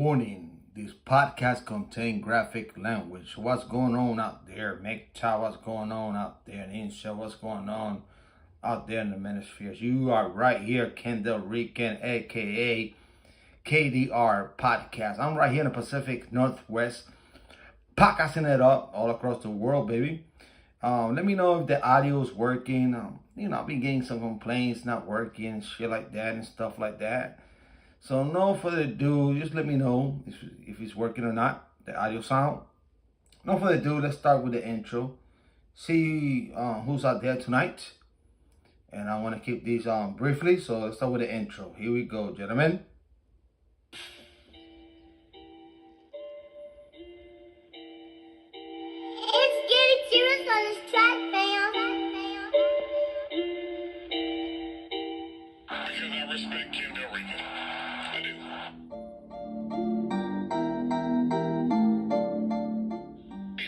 Warning, this podcast contains graphic language. What's going on out there? MGTOW, what's going on out there? And Insha, what's going on out there in the manosphere? You are right here, Kendall Rican, aka KDR Podcast. I'm right here in the Pacific Northwest, podcasting it up all across the world, baby. Let me know if the audio is working. I've been getting some complaints not working and shit like that and stuff like that. So no further ado, just let me know if it's working or not, the audio sound. No further ado, let's start with the intro. See who's out there tonight. And I want to keep these briefly, so let's start with the intro. Here we go, gentlemen. It's getting serious on this track, fam. Because I respect Kendall Rican. I do.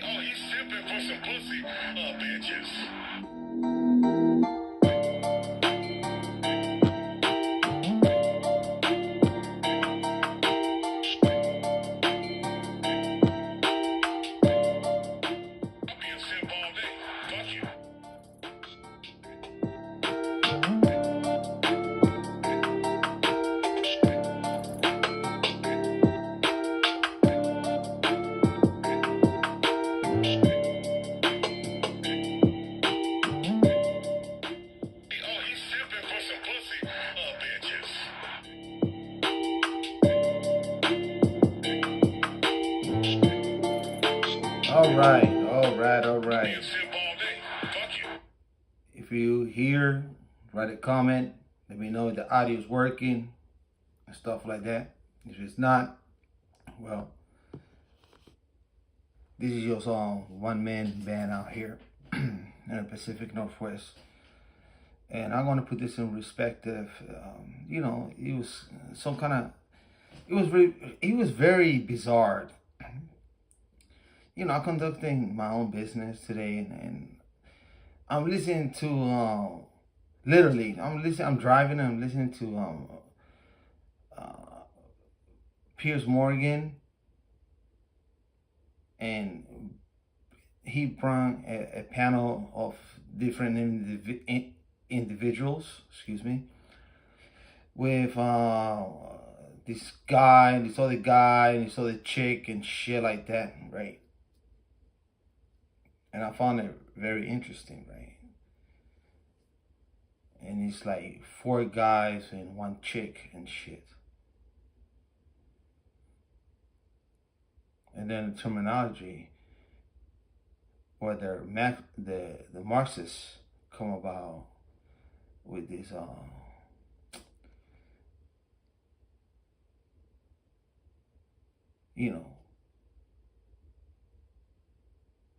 Oh, he's simping for some pussy, bitches. I'll be a simp all day. Fuck you. Oh, he's simping for some pussy, bitches. All right. Be a simp all day. Fuck you. If you hear, write a comment. Let me know if the audio is working and stuff like that. If it's not, well, this is just one-man band out here in the Pacific Northwest. And I'm going to put this in perspective. It was some kind of, it was very bizarre. I'm conducting my own business today, and I'm listening to, I'm driving and I'm listening to Piers Morgan, and he brought a panel of different individuals, with this guy and this other guy and this other chick and shit like that, right? And I found it very interesting, right? And it's like 4 guys and 1 chick and shit. And then the terminology where the Marxists come about with this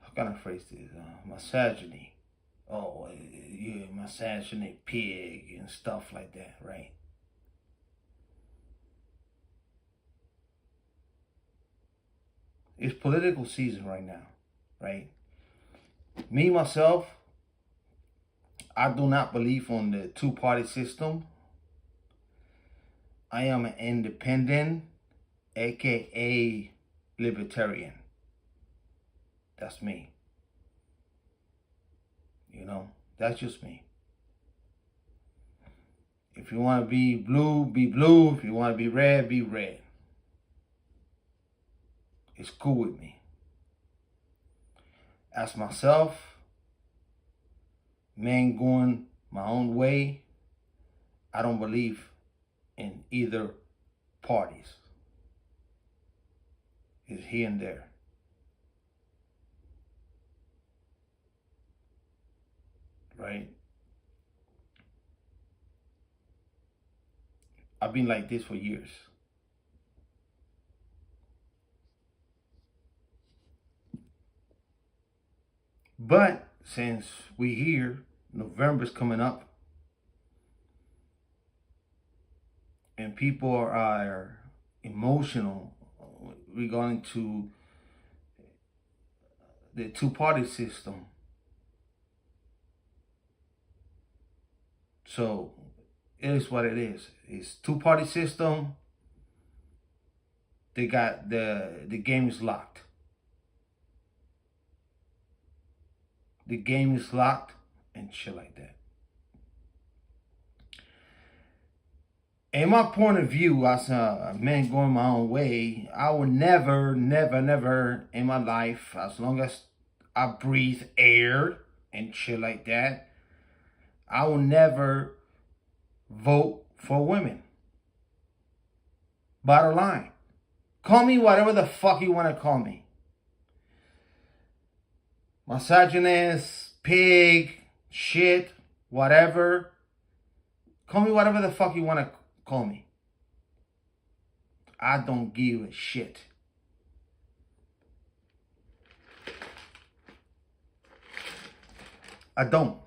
how can I phrase this? Misogyny. Oh, you're a misogyny pig and stuff like that, right? It's political season right now, right? Me, myself, I do not believe on the 2-party system. I am an independent, aka libertarian. That's me. That's just me. If you want to be blue, be blue. If you want to be red, be red. It's cool with me. As myself, man going my own way, I don't believe in either parties. It's here and there. Right? I've been like this for years. But since we here, November's coming up, and people are emotional regarding to the 2-party system. So it is what it is. It's 2-party system. they got the game is locked. The game is locked and shit like that. In my point of view, as a man going my own way, I will never, never, never in my life, as long as I breathe air and shit like that, I will never vote for women. Bottom line. Call me whatever the fuck you want to call me. Misogynist, pig, shit, whatever. Call me whatever the fuck you want to call me. I don't give a shit. I don't.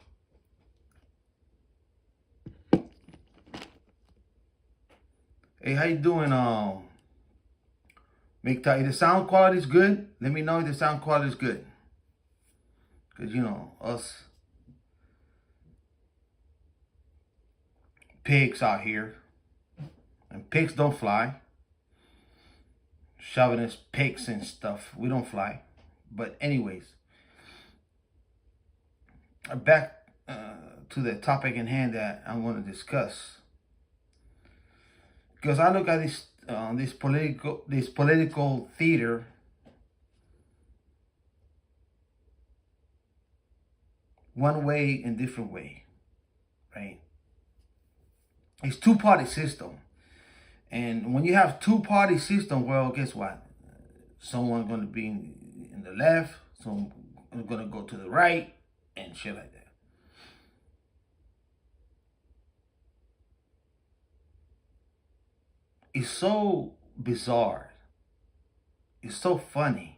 Hey, how you doing? MGTOW, if the sound quality is good, let me know if the sound quality is good. Because, you know, us pigs out here. And pigs don't fly. Chauvinist pigs and stuff. We don't fly. But anyways. Back to the topic in hand that I want to discuss. Because I look at this political theater one way and different way, right? It's two-party system. And when you have two-party system, well, guess what? Someone's going to be in the left, someone's going to go to the right, and shit like that. It's so bizarre. It's so funny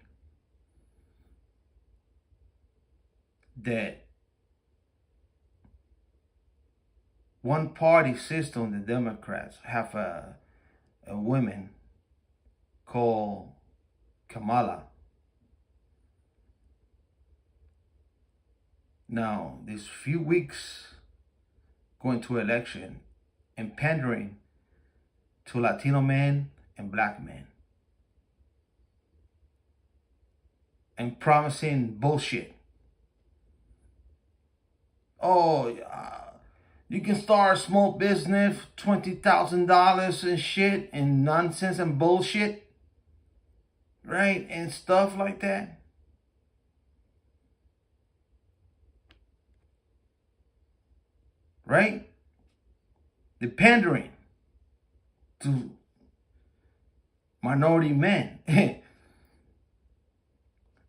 that one party system, the Democrats, have a woman called Kamala. Now, these few weeks going to election and pandering to Latino men and black men. And promising bullshit. Oh, you can start a small business, $20,000 and shit and nonsense and bullshit. Right? And stuff like that. Right? The pandering to minority men.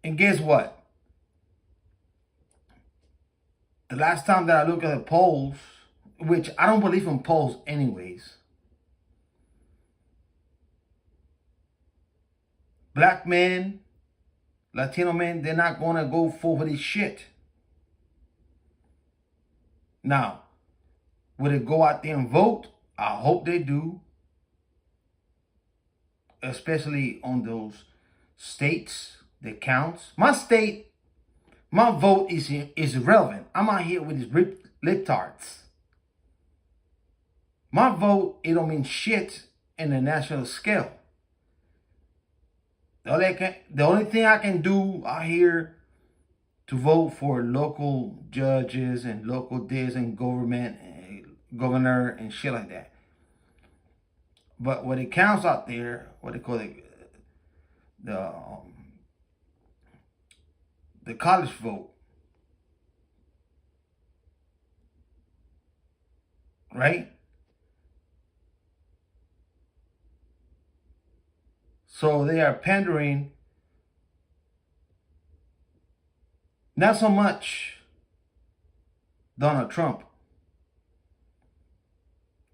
And guess what? The last time that I looked at the polls, which I don't believe in polls anyways, black men, Latino men, they're not going to go for this shit. Now, will they go out there and vote? I hope they do. Especially on those states that counts. My state, my vote is irrelevant. I'm out here with these libtards. My vote, it don't mean shit in the national scale. The only thing I can do out here to vote for local judges and local this and government, governor and shit like that. But when it counts out there, what they call it, the college vote, right? So they are pandering not so much Donald Trump,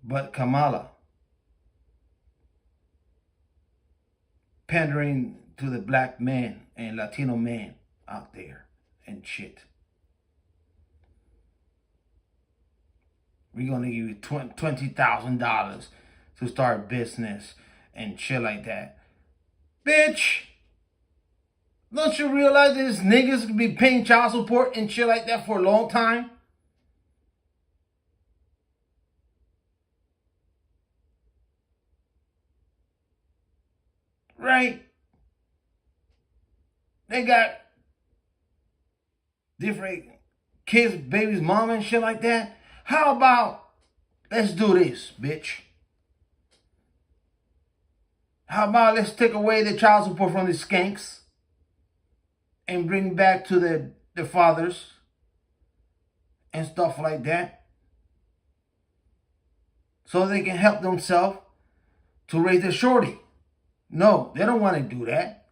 but Kamala. Pandering to the black man and Latino man out there and shit. We're going to give you $20,000 to start a business and shit like that. Bitch! Don't you realize that these niggas could be paying child support and shit like that for a long time? right? They got different kids, babies, mom, and shit like that. How about let's do this, bitch? How about let's take away the child support from the skanks and bring back to the fathers and stuff like that, so they can help themselves to raise their shorty. No, they don't want to do that.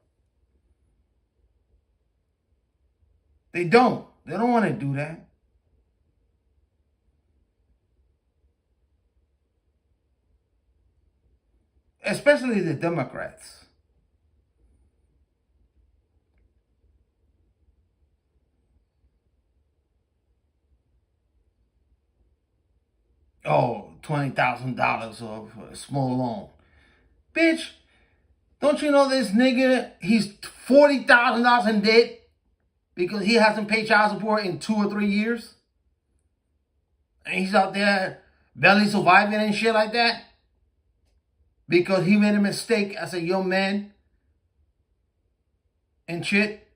They don't. They don't want to do that. Especially the Democrats. Oh, $20,000 of a small loan. Bitch, don't you know this nigga, he's $40,000 in debt because he hasn't paid child support in 2 or 3 years? And he's out there barely surviving and shit like that because he made a mistake as a young man and shit.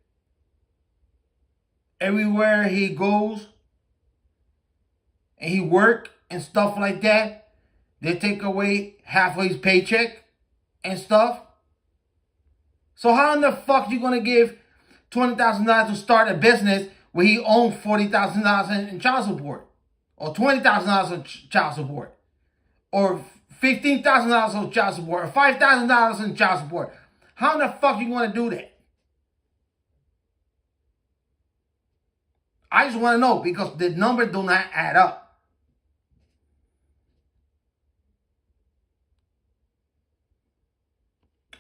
Everywhere he goes and he work and stuff like that, they take away half of his paycheck and stuff. So how in the fuck you gonna give $20,000 to start a business where he owns $40,000 in child support, or $20,000 of child support, or $15,000 of child support, or $5,000 in child support? How in the fuck you gonna do that? I just want to know because the numbers do not add up.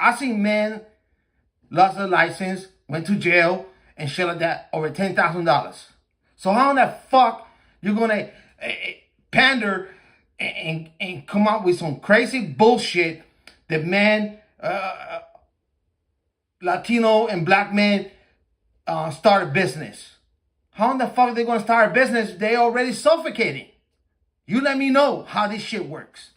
I seen men lost their license, went to jail, and shit like that over $10,000. So how in the fuck you gonna pander and come up with some crazy bullshit that men, Latino and black men start a business? How in the fuck are they gonna start a business? They already suffocating. You let me know how this shit works.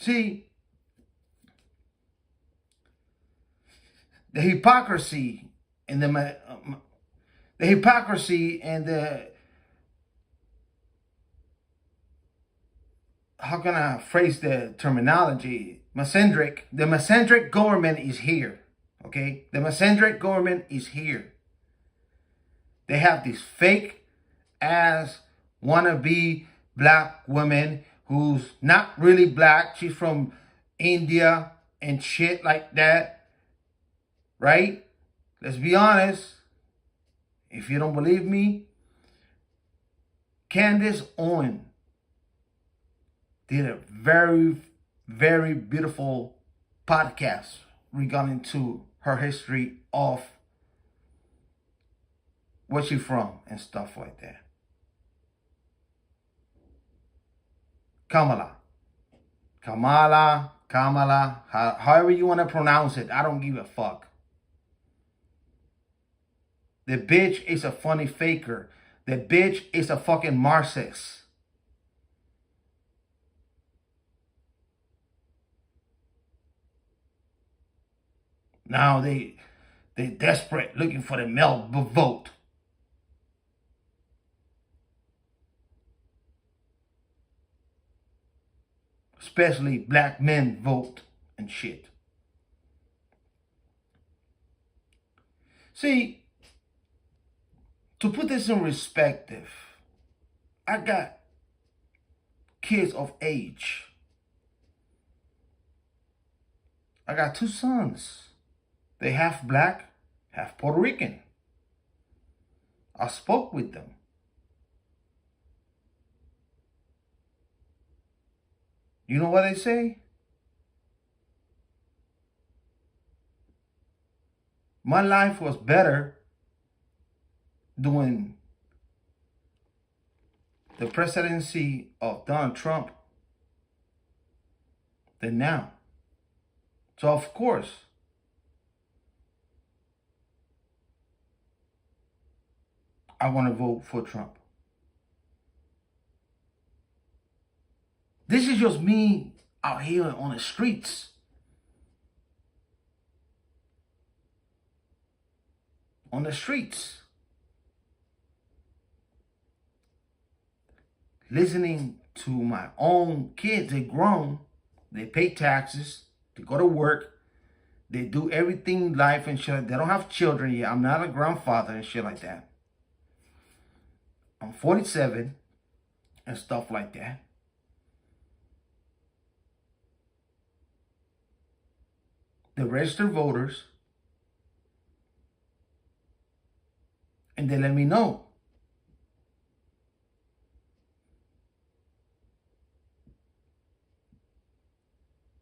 See, the hypocrisy and the hypocrisy and the, how can I phrase the terminology? The misandric government is here. Okay, the misandric government is here. They have these fake ass wannabe black women who's not really black. She's from India and shit like that. Right? Let's be honest. If you don't believe me, Candace Owen did a very, very beautiful podcast regarding to her history of where she's from and stuff like that. Kamala, however you want to pronounce it, I don't give a fuck. The bitch is a funny faker. The bitch is a fucking Marxist. Now they desperate looking for the male vote. Especially black men vote and shit. See, to put this in perspective, I got kids of age. I got 2 sons. They half black, half Puerto Rican. I spoke with them. You know what they say? My life was better during the presidency of Donald Trump than now. So of course, I want to vote for Trump. This is just me out here on the streets. On the streets. Listening to my own kids. They grown. They pay taxes. They go to work. They do everything in life and shit. They don't have children yet. I'm not a grandfather and shit like that. I'm 47 and stuff like that. The registered voters, and they let me know.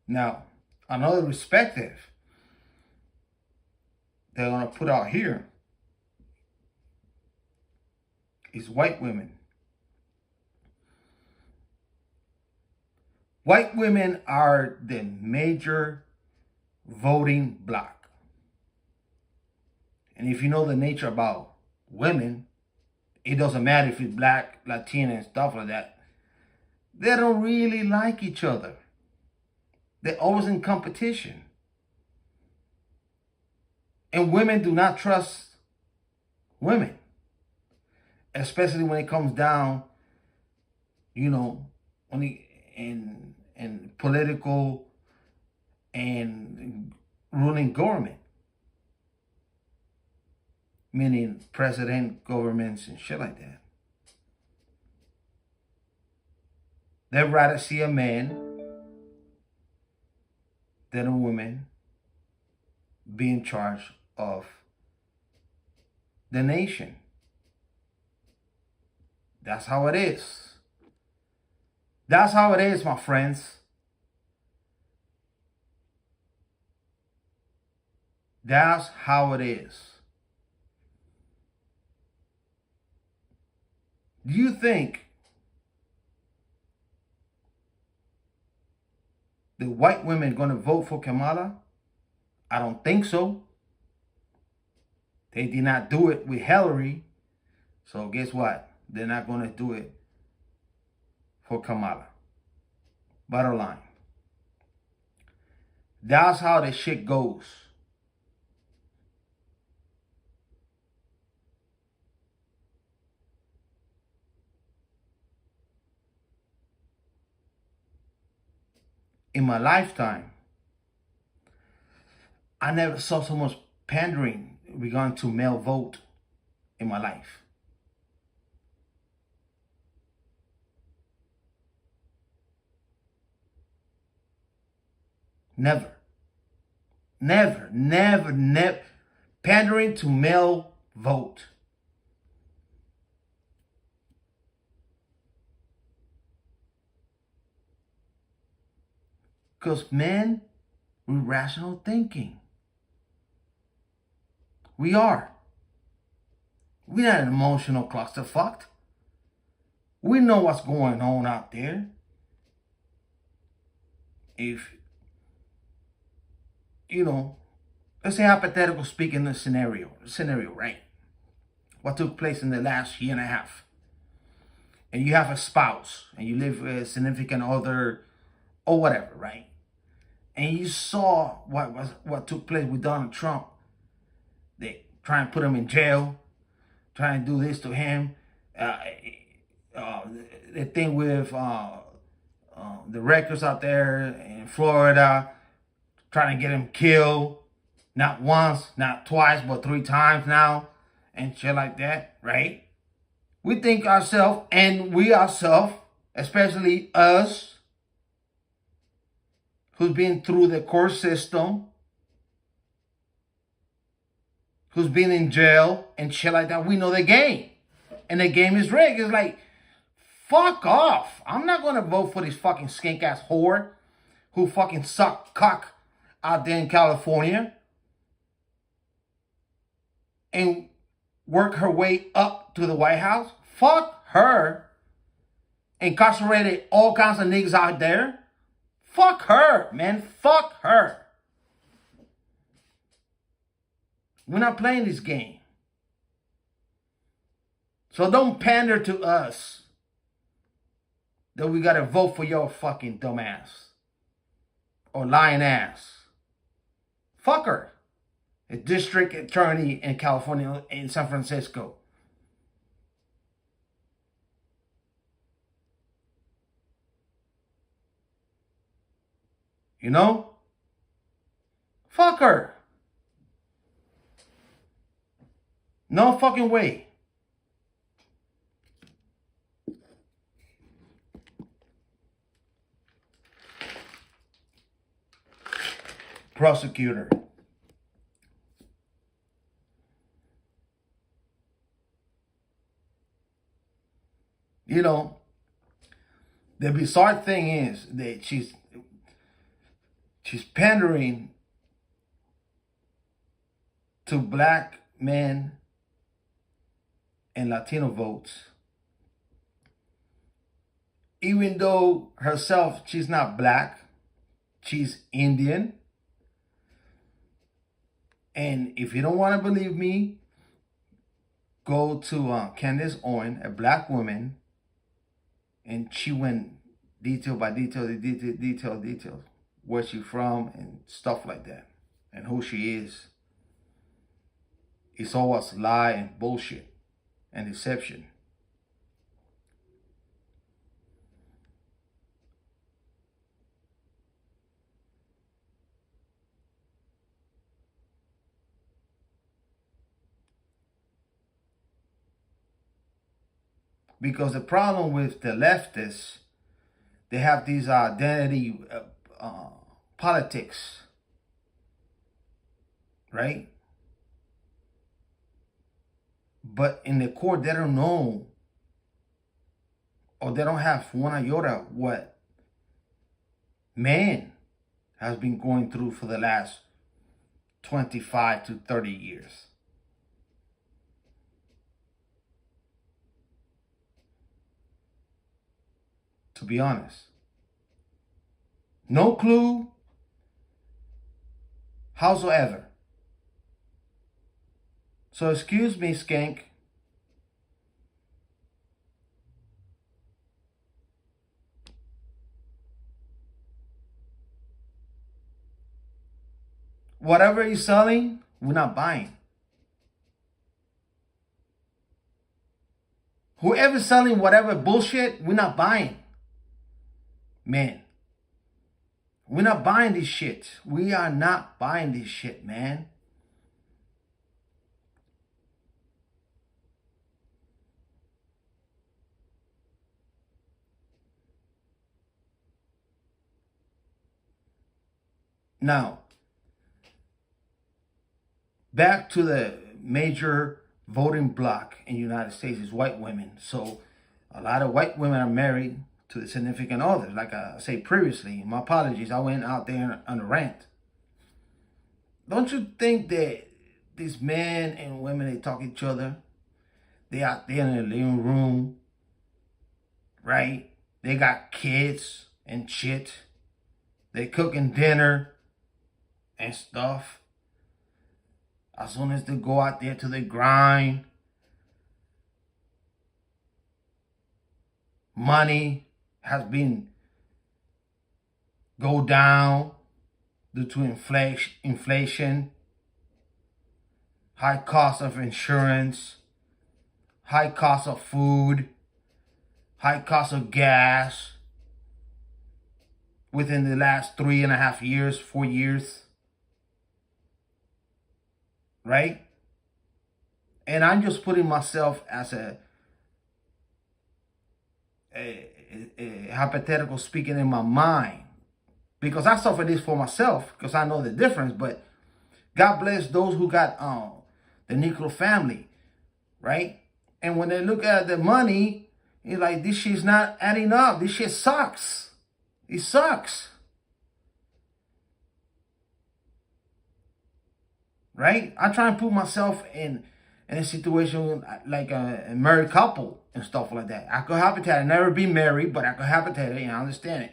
Now, another perspective they're going to put out here is white women. White women are the major voting bloc. And if you know the nature about women, it doesn't matter if it's black, Latina, and stuff like that. They don't really like each other. They're always in competition. And women do not trust women. Especially when it comes down, you know, in political and ruling government. Meaning president, governments, and shit like that. They'd rather see a man than a woman be in charge of the nation. That's how it is. That's how it is, my friends. That's how it is. Do you think the white women are going to vote for Kamala? I don't think so. They did not do it with Hillary. So guess what? They're not going to do it for Kamala. Bottom line. That's how the shit goes. In my lifetime, I never saw so much pandering regarding to male vote in my life. Never. Pandering to male vote. Because men, we're rational thinking. We are. We're not an emotional clusterfuck. We know what's going on out there. If, you know, let's say hypothetical speaking the scenario, right? What took place in the last year and a half. And you have a spouse and you live with a significant other or whatever, right? And you saw what took place with Donald Trump. They try and put him in jail, try and do this to him. The thing with the records out there in Florida, trying to get him killed, not once, not twice, but 3 times now, and shit like that, right? We think ourselves, and we ourselves, especially us, who's been through the court system, who's been in jail and shit like that, we know the game. And the game is rigged. It's like, fuck off. I'm not going to vote for this fucking skink-ass whore who fucking suck cock out there in California and work her way up to the White House. Fuck her. Incarcerated all kinds of niggas out there. Fuck her, man. Fuck her. We're not playing this game. So don't pander to us. that we gotta vote for your fucking dumbass or lying ass. Fuck her. A district attorney in California, in San Francisco. You know? Fuck her. No fucking way. Prosecutor. You know, the bizarre thing is that she's pandering to black men and Latino votes, even though herself, she's not black, she's Indian. And if you don't want to believe me, go to Candace Owen, a black woman, and she went detail by detail, where she from and stuff like that, and who she is. It's always lie and bullshit and deception. Because the problem with the leftists, they have these identity politics, right? But in the core, they don't know, or they don't have one iota what man has been going through for the last 25 to 30 years. To be honest. No clue howsoever. So excuse me, skank. Whatever he's selling, we're not buying. Whoever's selling whatever bullshit, we're not buying. Man, we're not buying this shit. We are not buying this shit, man. Now, back to the major voting bloc in the United States is white women. So a lot of white women are married to the significant others. Like I said previously, my apologies, I went out there on a rant. Don't you think that these men and women, they talk to each other? They out there in the living room, right? They got kids and shit. They cooking dinner and stuff. As soon as they go out there to the grind, money has been go down due to inflation, high cost of insurance, high cost of food, high cost of gas within the last 3.5 years, 4 years. Right? And I'm just putting myself as a hypothetical speaking in my mind. Because I suffer this for myself, because I know the difference. But God bless those who got the nuclear family, right? And when they look at the money, it's like, this shit's not adding up. This shit sucks. It sucks. Right? I try and put myself in a situation like a married couple and stuff like that. I cohabitate. I've never been married, but I cohabitated, and I understand it.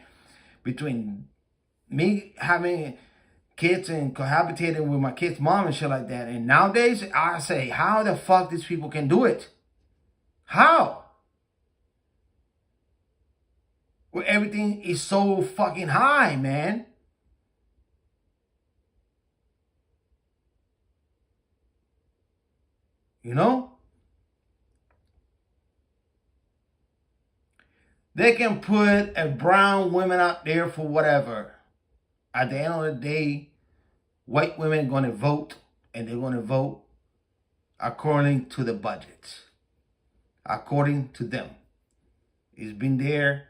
Between me having kids and cohabitating with my kid's mom and shit like that. And nowadays, I say, how the fuck these people can do it? How? where everything is so fucking high, man. You know? They can put a brown woman out there for whatever. At the end of the day, white women going to vote, and they're going to vote according to the budget. According to them. It's been there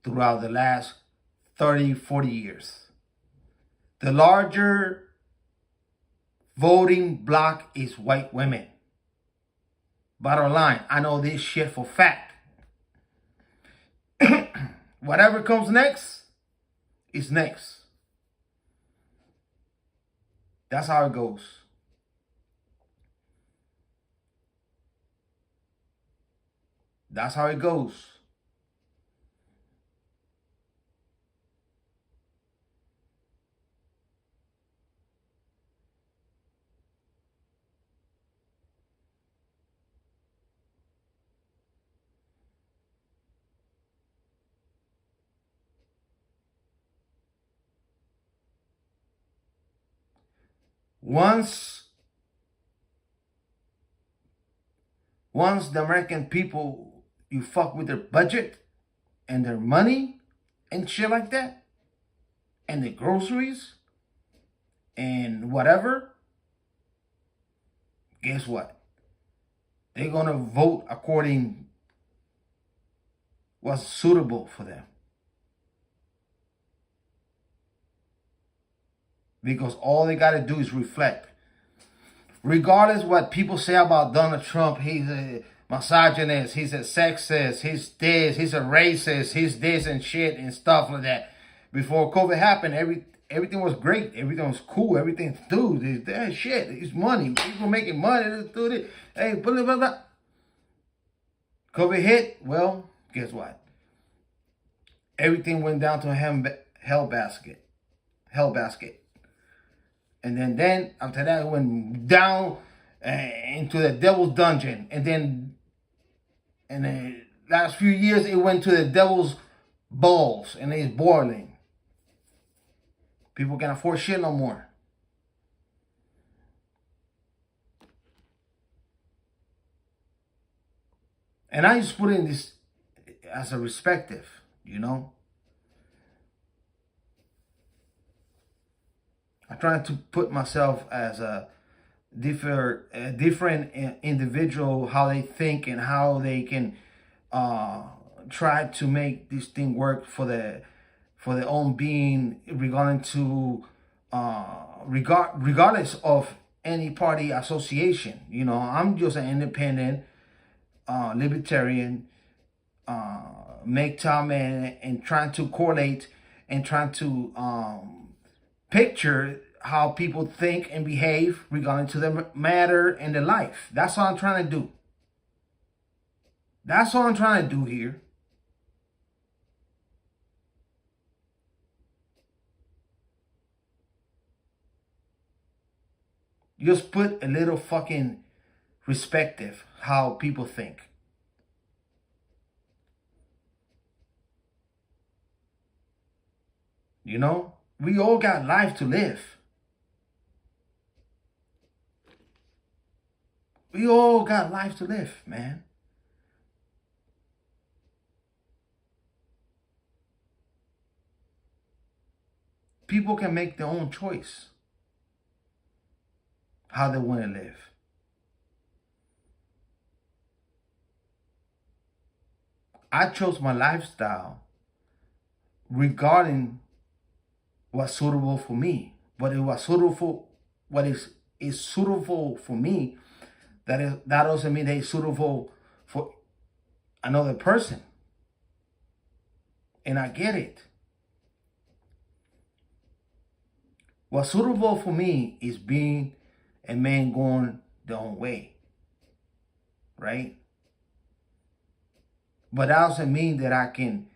throughout the last 30, 40 years. The larger voting bloc is white women. Bottom line, I know this shit for fact. Whatever comes next is next. That's how it goes. That's how it goes. Once the American people, you fuck with their budget and their money and shit like that, and the groceries and whatever, guess what? They're gonna vote according what's suitable for them. Because all they gotta do is reflect. Regardless what people say about Donald Trump, he's a misogynist, he's a sexist, he's this, he's a racist, he's this and shit and stuff like that. Before COVID happened, everything was great, everything was cool, everything's dude, that shit, it's money, people making money, let's do this, hey, blah, blah, blah. COVID hit, well, guess what? Everything went down to a hell basket. And then after that, it went down into the devil's dungeon. And then in the last few years, it went to the devil's balls. And it's boiling. People can't afford shit no more. And I just put in this as a perspective, you know. I'm trying to put myself as a different individual, how they think and how they can try to make this thing work for their own being, regardless of any party affiliation. You know, I'm just an independent, libertarian, MGTOW man, and trying to correlate and trying to picture how people think and behave regarding to the matter and their life. That's all I'm trying to do. That's all I'm trying to do here. Just put a little fucking perspective how people think. You know, we all got life to live. We all got life to live, man. People can make their own choice how they want to live. I chose my lifestyle regarding what's suitable for me. But it was suitable, what is suitable for me, that doesn't mean that it's suitable for another person. And I get it. What's suitable for me is being a man going their own way. Right? But that doesn't mean that I can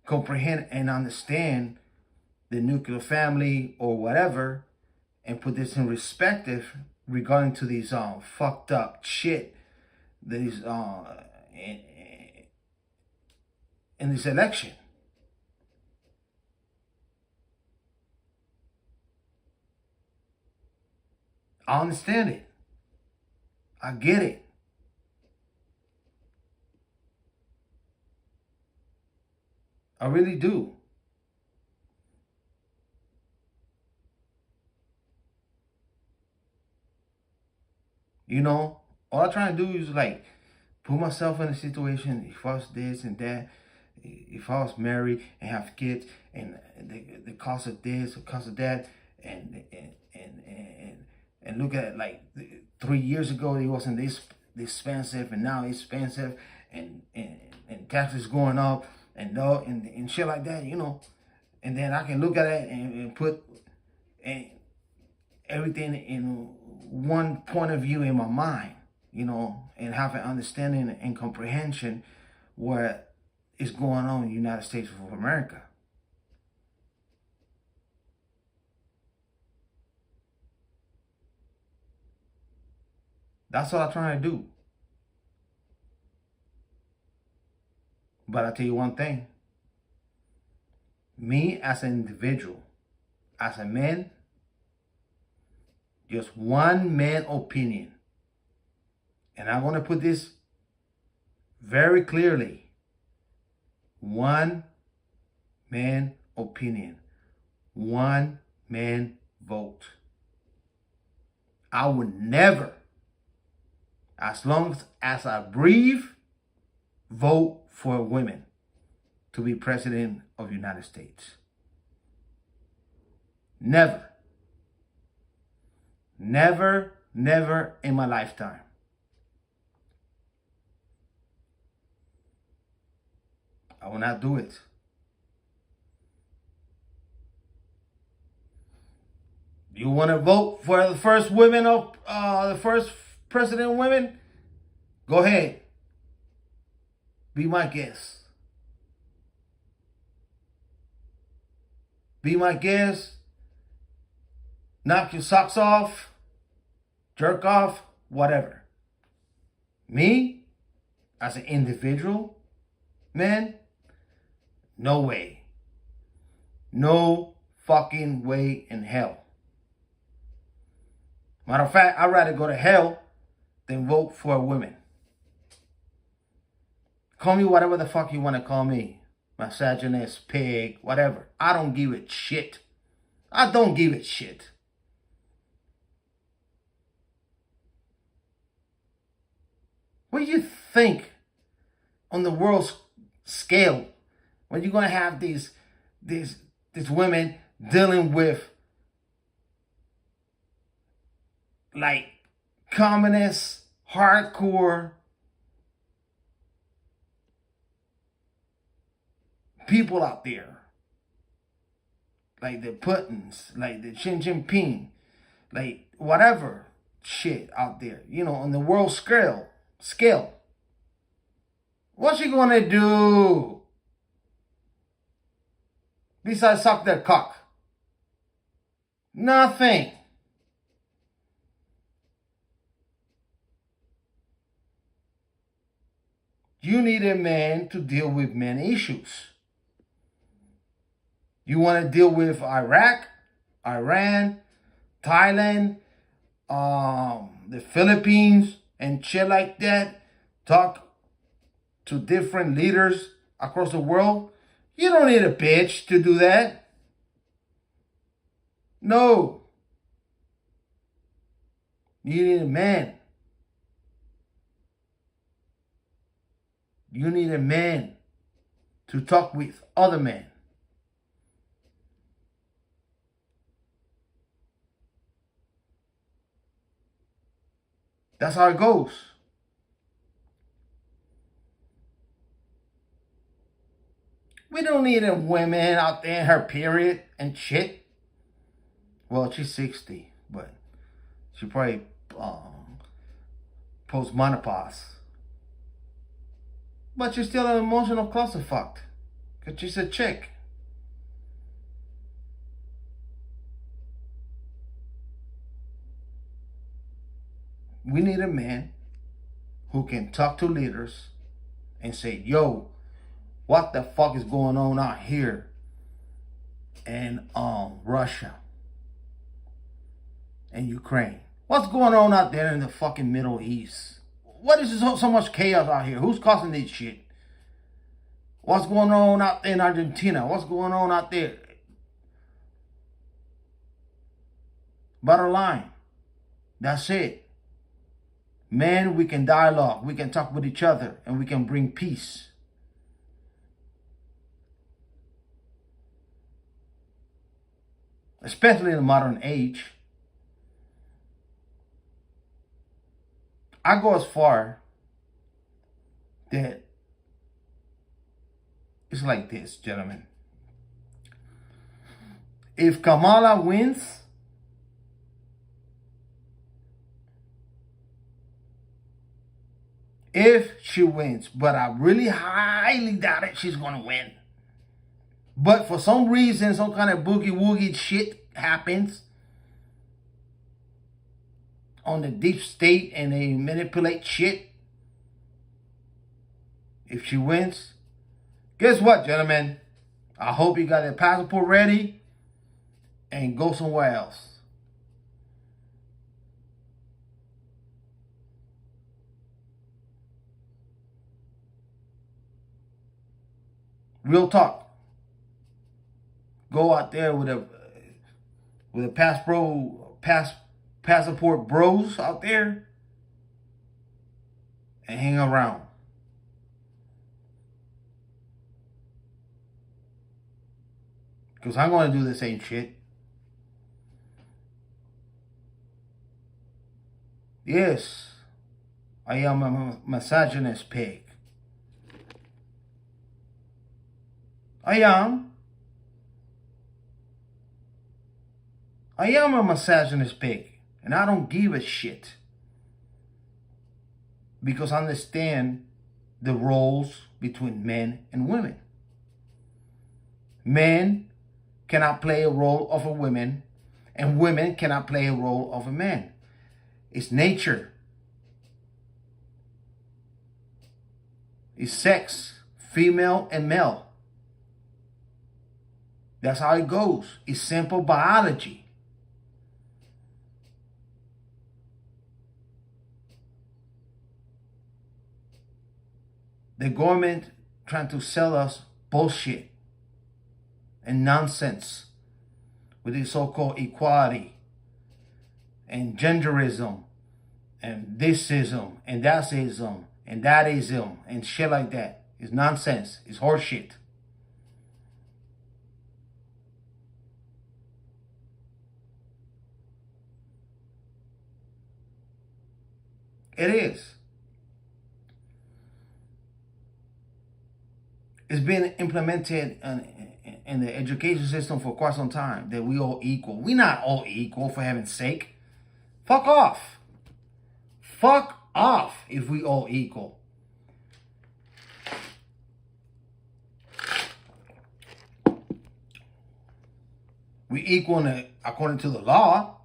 comprehend and understand the nuclear family or whatever and put this in perspective regarding to these fucked up shit that is in this election. I understand it. I get it. I really do. You know, all I'm trying to do is like put myself in a situation. If I was this and that, if I was married and have kids, and the cost of this, the cost of that, and look at it like 3 years ago it wasn't this expensive, and now it's expensive, and taxes going up, and shit like that, you know. And then I can look at it and put everything in one point of view in my mind, you know, and have an understanding and comprehension what is going on in the United States of America. That's what I'm trying to do. But I'll tell you one thing. Me as an individual, as a man, just one man opinion. And I want to put this very clearly. One man opinion. One man vote. I would never, as long as I breathe, vote for women to be president of the United States. Never. Never, never in my lifetime. I will not do it. You want to vote for the first women of the first president women? Go ahead. Be my guest. Be my guest. Knock your socks off. Jerk off. Whatever. Me, as an individual, man, no way. No fucking way in hell. Matter of fact, I'd rather go to hell than vote for women. Call me whatever the fuck you want to call me. Misogynist, pig, whatever. I don't give a shit. I don't give a shit. What do you think on the world scale when you're going to have these women dealing with like communist, hardcore people out there, like the Putins, like the Xi Jinping, like whatever shit out there, you know, on the world scale. What's she gonna do besides suck their cock? Nothing. You need a man to deal with many issues. You want to deal with Iraq, Iran, Thailand, the Philippines, and shit like that. Talk to different leaders across the world. You don't need a bitch to do that. No. You need a man. You need a man to talk with other men. That's how it goes. We don't need a woman out there in her period and shit. Well, she's 60, but she probably post-menopause. But she's still an emotional clusterfuck. Because she's a chick. We need a man who can talk to leaders and say, yo, what the fuck is going on out here in Russia and Ukraine? What's going on out there in the fucking Middle East? What is so much chaos out here? Who's causing this shit? What's going on out there in Argentina? What's going on out there? Bottom line, that's it. Man, we can dialogue, we can talk with each other, and we can bring peace. Especially in the modern age. I go as far that it's like this, gentlemen. If Kamala wins, if she wins, but I really highly doubt it she's going to win. But for some reason, some kind of boogie-woogie shit happens on the deep state and they manipulate shit. If she wins, guess what, gentlemen? I hope you got your passport ready and go somewhere else. Real talk. Go out there with a passport bros out there and hang around. Because I'm going to do the same shit. Yes, I am a misogynist pig. I am a misogynist pig. And I don't give a shit. Because I understand the roles between men and women. Men cannot play a role of a woman, and women cannot play a role of a man. It's nature. It's sex, female and male. That's how it goes. It's simple biology. The government trying to sell us bullshit and nonsense with this so-called equality and genderism and thisism and thatism and thatism and shit like that. It's nonsense. It's horseshit. It is. It's been implemented in the education system for quite some time that we all equal. We're not all equal, for heaven's sake. Fuck off. Fuck off if we all equal. We equal according to the law.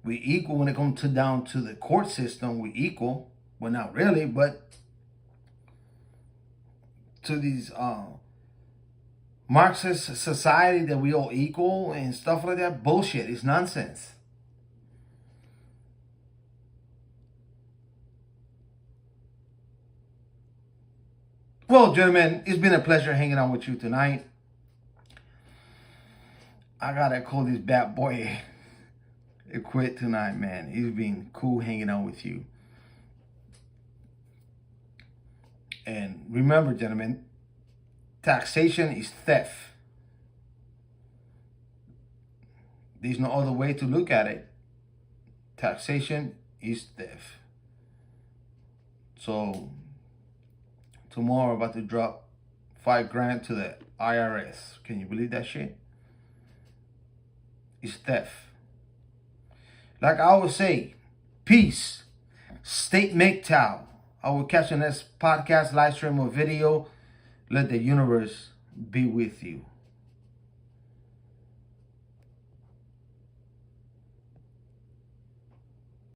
We equal when it comes down to the court system. We equal. Well, not really, but to these Marxist society that we all equal and stuff like that, bullshit. It's nonsense. Well, gentlemen, it's been a pleasure hanging out with you tonight. I gotta call this bad boy it quit tonight, man. It's been cool hanging out with you. And remember, gentlemen, taxation is theft. There's no other way to look at it. Taxation is theft. So tomorrow, about to drop $5,000 to the IRS. Can you believe that shit? It's theft. Like I always say, peace. State MGTOW. I will catch you next podcast, live stream, or video. Let the universe be with you.